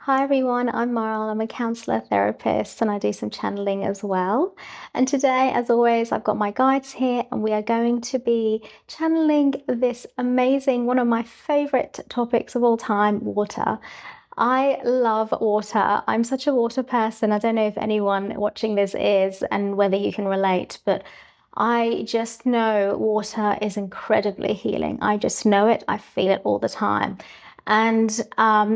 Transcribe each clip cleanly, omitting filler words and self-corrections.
Hi everyone, I'm Maral. I'm a counselor therapist and I do some channeling as well. And today, as always, I've got my guides here and we are going to be channeling this amazing, one of my favorite topics of all time, water. I love water. I'm such a water person. I don't know if anyone watching this is and whether you can relate, but I just know water is incredibly healing. I just know it. I feel it all the time. And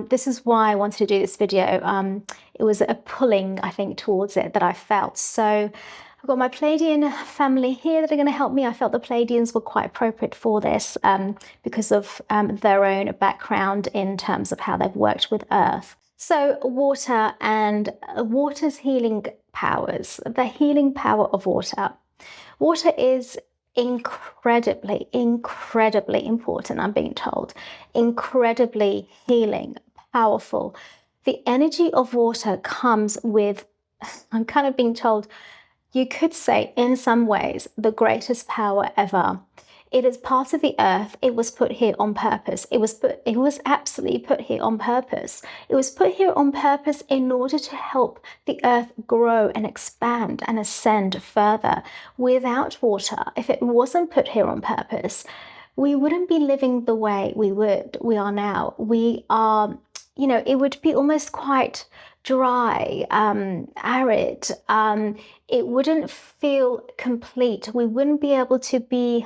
this is why I wanted to do this video. It was a pulling, I think, towards it that I felt. So I've got my Pleiadian family here that are going to help me. I felt the Pleiadians were quite appropriate for this because of their own background in terms of how they've worked with Earth. So water and water's healing powers, the healing power of water. Water is incredibly, incredibly important, I'm being told. Incredibly healing, powerful. The energy of water comes with, I'm kind of being told, you could say in some ways, the greatest power ever. It is part of the earth. It was put here on purpose. It was absolutely put here on purpose. It was put here on purpose in order to help the earth grow and expand and ascend further. Without water, if it wasn't put here on purpose, we wouldn't be living the way we are now. We are, it would be almost quite dry, arid. It wouldn't feel complete. We wouldn't be able to be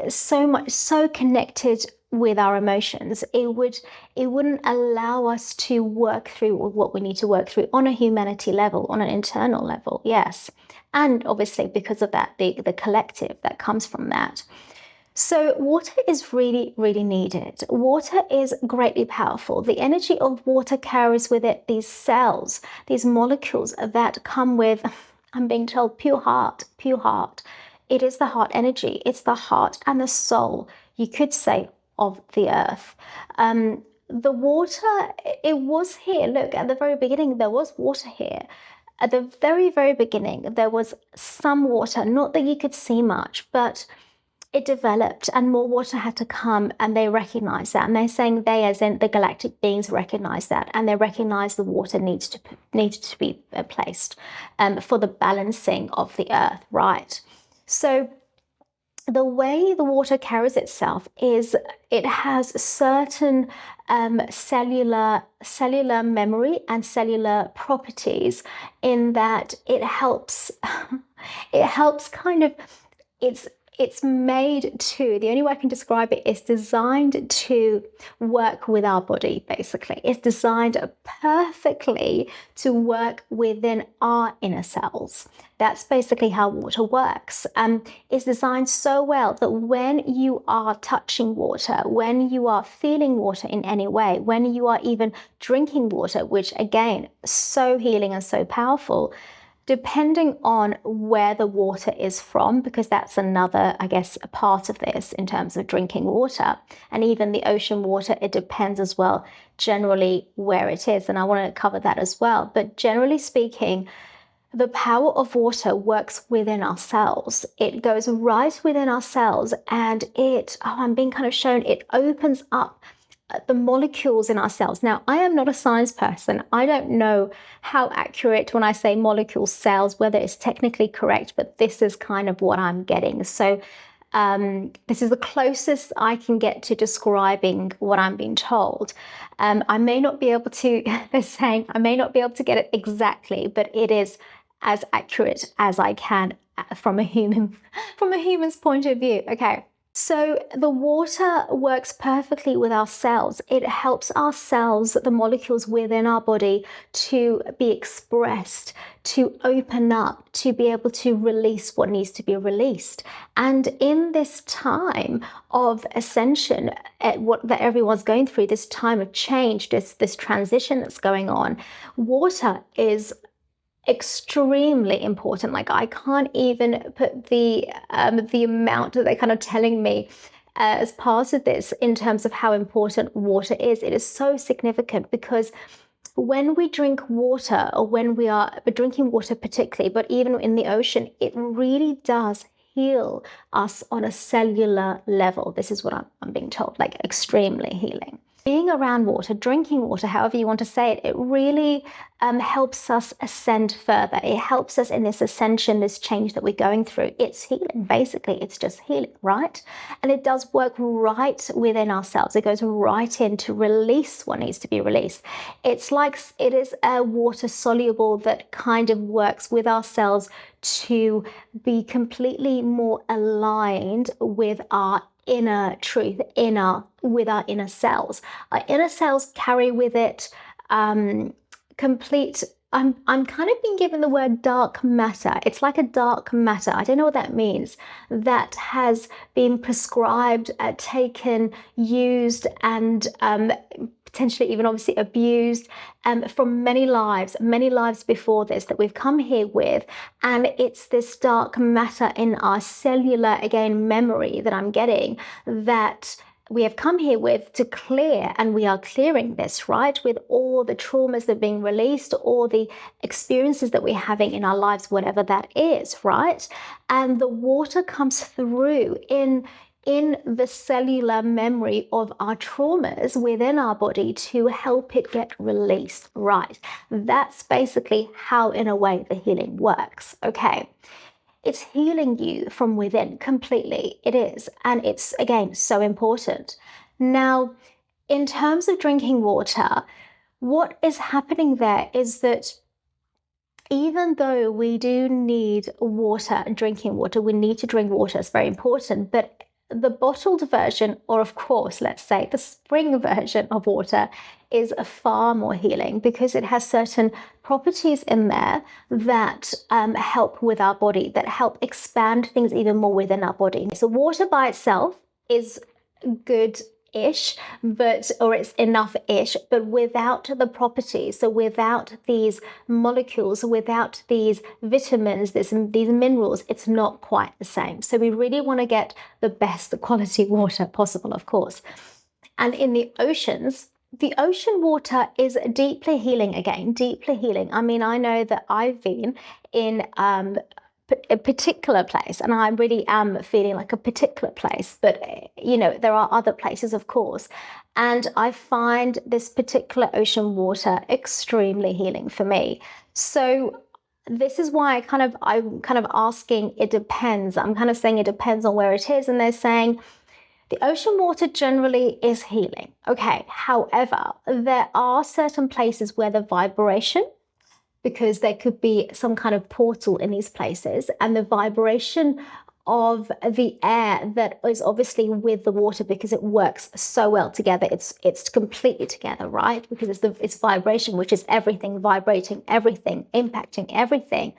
so connected with our emotions. It wouldn't allow us to work through what we need to work through on a humanity level, on an internal level, yes. And obviously because of that, the collective that comes from that. So water is really, really needed. Water is greatly powerful. The energy of water carries with it these cells, these molecules that come with, I'm being told, pure heart, pure heart. It is the heart energy. It's the heart and the soul, you could say, of the earth. The water, it was here. Look, at the very beginning, there was water here. At the very, very beginning, there was some water, not that you could see much, but it developed and more water had to come, and they recognized that, and they're saying they, as in the galactic beings, recognize that, and they recognize the water needed to be placed for the balancing of the earth, right? So the way the water carries itself is it has certain cellular memory and cellular properties, in that it helps kind of, it's made to, the only way I can describe it is designed to work with our body, basically. It's designed perfectly to work within our inner cells. That's basically how water works. It's designed so well that when you are touching water, when you are feeling water in any way, when you are even drinking water, which again, so healing and so powerful, depending on where the water is from, because that's another, I guess, a part of this in terms of drinking water, and even the ocean water, it depends as well, generally where it is. And I want to cover that as well. But generally speaking, the power of water works within our cells. It goes right within our cells, and I'm being kind of shown, it opens up the molecules in our cells. Now, I am not a science person. I don't know how accurate when I say molecule cells, whether it's technically correct, but this is kind of what I'm getting. So this is the closest I can get to describing what I'm being told. I may not be able to, they're saying, I may not be able to get it exactly, but it is as accurate as I can from a human's point of view. Okay. So the water works perfectly with our cells. It helps our cells, the molecules within our body, to be expressed, to open up, to be able to release what needs to be released. And in this time of ascension, that everyone's going through, this time of change, this transition that's going on, water is extremely important. Like, I can't even put the amount that they're kind of telling me as part of this in terms of how important water is. It is so significant because when we drink water, or when we are drinking water particularly, but even in the ocean, it really does heal us on a cellular level. This is what I'm being told, like extremely healing. being around water, drinking water, however you want to say it, it really helps us ascend further. It helps us in this ascension, this change that we're going through. It's healing, basically. It's just healing, right? And it does work right within ourselves. It goes right in to release what needs to be released. It's like it is a water soluble that kind of works with ourselves to be completely more aligned with our inner truth, with our inner cells. Our inner cells carry with it complete. I'm kind of being given the word dark matter. It's like a dark matter. I don't know what that means. That has been prescribed, taken, used, and potentially even obviously abused from many lives before this that we've come here with. And it's this dark matter in our cellular, again, memory that I'm getting that we have come here with to clear, and we are clearing this, right? With all the traumas that are being released, all the experiences that we're having in our lives, whatever that is, right? And the water comes through in the cellular memory of our traumas within our body to help it get released, right? That's basically how, in a way, the healing works, okay? It's healing you from within completely. It is. And it's, again, so important. Now, in terms of drinking water, what is happening there is that even though we do need water, drinking water, we need to drink water, it's very important, but the bottled version, or of course, let's say the spring version of water, is far more healing because it has certain properties in there that help with our body, that help expand things even more within our body. So water by itself is good-ish, or it's enough-ish, but without the properties, so without these molecules, without these vitamins, these minerals, it's not quite the same. So we really want to get the best quality water possible, of course. And in the oceans, the ocean water is deeply healing, again, deeply healing. I mean, I know that I've been in a particular place, and I really am feeling like a particular place, but there are other places, of course, and I find this particular ocean water extremely healing for me. So this is why I'm kind of asking, it depends. I'm kind of saying it depends on where it is, and they're saying the ocean water generally is healing. Okay, however, there are certain places where the vibration, because there could be some kind of portal in these places, and the vibration of the air that is obviously with the water, because it works so well together. It's completely together, right? Because it's vibration, which is everything vibrating, everything impacting everything.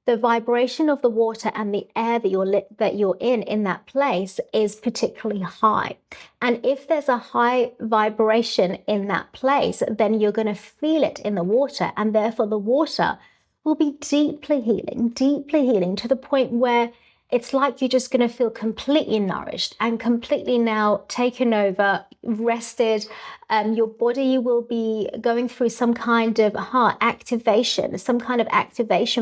The vibration of the water and the air that you're in that place is particularly high. And if there's a high vibration in that place, then you're going to feel it in the water, and therefore the water will be deeply healing to the point where it's like you're just going to feel completely nourished and completely now taken over, rested. Your body will be going through some kind of activation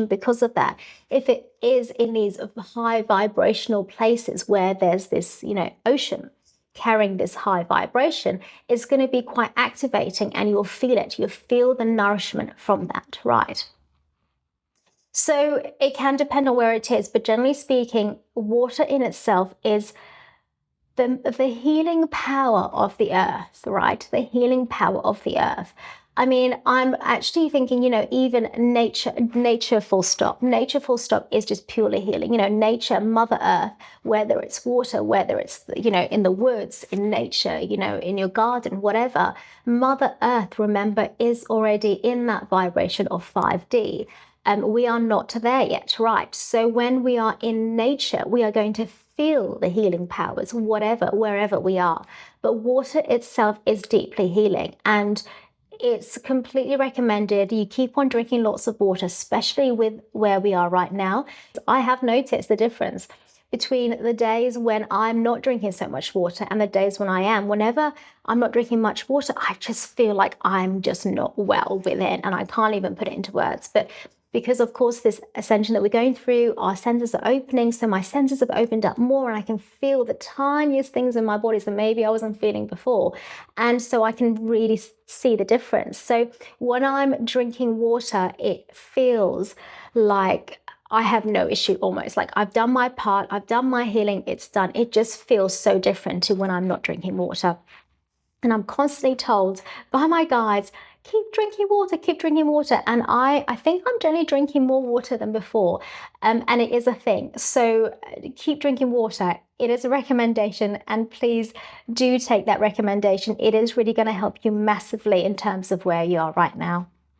because of that. If it is in these high vibrational places where there's this, ocean carrying this high vibration, it's going to be quite activating, and you'll feel it. You'll feel the nourishment from that, right? So it can depend on where it is, but generally speaking, water in itself is the healing power of the earth, right? The healing power of the earth. I mean, I'm actually thinking, even nature full stop. Nature full stop is just purely healing. Nature, Mother Earth, whether it's water, whether it's, in the woods, in nature, in your garden, whatever. Mother Earth, remember, is already in that vibration of 5D. We are not there yet, right? So when we are in nature, we are going to feel the healing powers, wherever we are. But water itself is deeply healing, and it's completely recommended. You keep on drinking lots of water, especially with where we are right now. I have noticed the difference between the days when I'm not drinking so much water and the days when I am. Whenever I'm not drinking much water, I just feel like I'm just not well within, and I can't even put it into words. But because of course this ascension that we're going through, our senses are opening. So my senses have opened up more and I can feel the tiniest things in my body that maybe I wasn't feeling before. And so I can really see the difference. So when I'm drinking water, it feels like I have no issue, almost like I've done my part, I've done my healing, it's done. It just feels so different to when I'm not drinking water. And I'm constantly told by my guides, keep drinking water, keep drinking water. And I think I'm generally drinking more water than before. And it is a thing. So keep drinking water. It is a recommendation. And please do take that recommendation. It is really going to help you massively in terms of where you are right now.